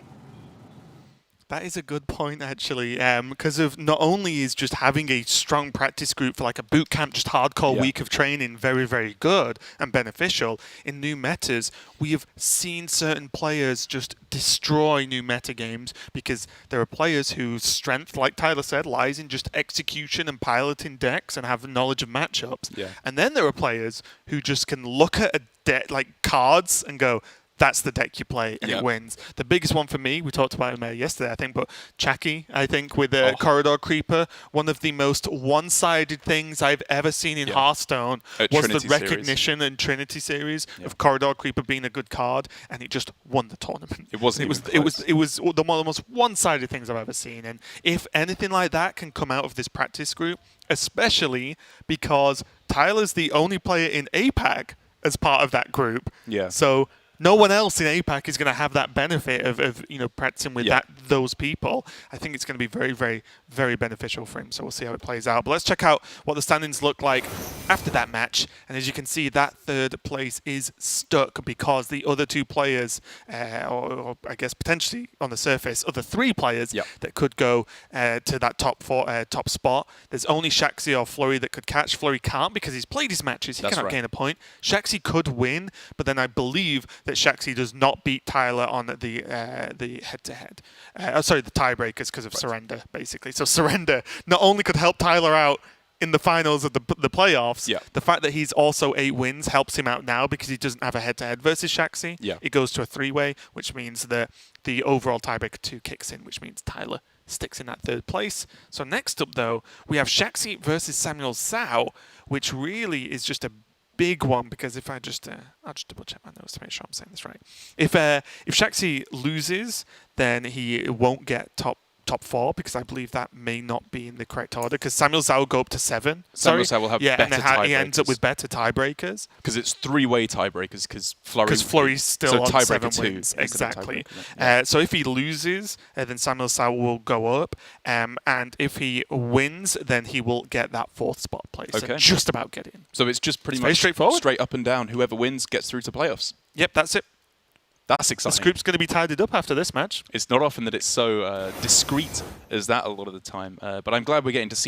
That is a good point, actually, because of not only is just having a strong practice group for like a boot camp, just hardcore week of training, very, very good and beneficial. In new metas, we have seen certain players just destroy new meta games because there are players whose strength, like Tyler said, lies in just execution and piloting decks and have knowledge of matchups. Yeah. And then there are players who just can look at like cards and go, that's the deck you play, and Yep. it wins. The biggest one for me, we talked about him yesterday, I think, but Chaki, I think, with the Corridor Creeper, one of the most one-sided things I've ever seen in Hearthstone was Trinity the recognition and Trinity series of Corridor Creeper being a good card, and it just won the tournament. It wasn't. It was one of the most one-sided things I've ever seen, and if anything like that can come out of this practice group, especially because Tyler's the only player in APAC as part of that group. Yeah. So no one else in APAC is going to have that benefit of practicing with those people. I think it's going to be very, very, very beneficial for him. So we'll see how it plays out. But let's check out what the standings look like after that match. And as you can see, that third place is stuck because the other two players, or I guess potentially on the surface, other three players that could go to that top spot. There's only Shaxi or Flurry that could catch. Flurry can't because he's played his matches. He cannot gain a point. Shaxi could win, but then I believe that Shaxi does not beat Tyler on the head-to-head. The tiebreakers because of Surrender, basically. So Surrender not only could help Tyler out in the finals of the playoffs, the fact that he's also 8 wins helps him out now because he doesn't have a head-to-head versus Shaxi. It goes to a 3-way, which means that the overall tiebreaker 2 kicks in, which means Tyler sticks in that third place. So next up, though, we have Shaxi versus Samuel Zhao, which really is just a big one because if I just I'll just double check my notes to make sure I'm saying this right. If Shaxi loses, then he won't get top 4 because I believe that may not be in the correct order because Samuel Zhao will go up to 7. Samuel Zhao will have better and then he ends up with better tiebreakers. Because it's 3-way tiebreakers because Flurry's still on 7 2 wins. Exactly. So if he loses, then Samuel Zhao will go up. And if he wins, then he will get that 4th spot place. Okay. And just about get in. So it's just pretty much very straightforward. Straight up and down. Whoever wins gets through to playoffs. Yep, that's it. That's exciting. This group's going to be tidied up after this match. It's not often that it's so discreet as that a lot of the time. But I'm glad we're getting to see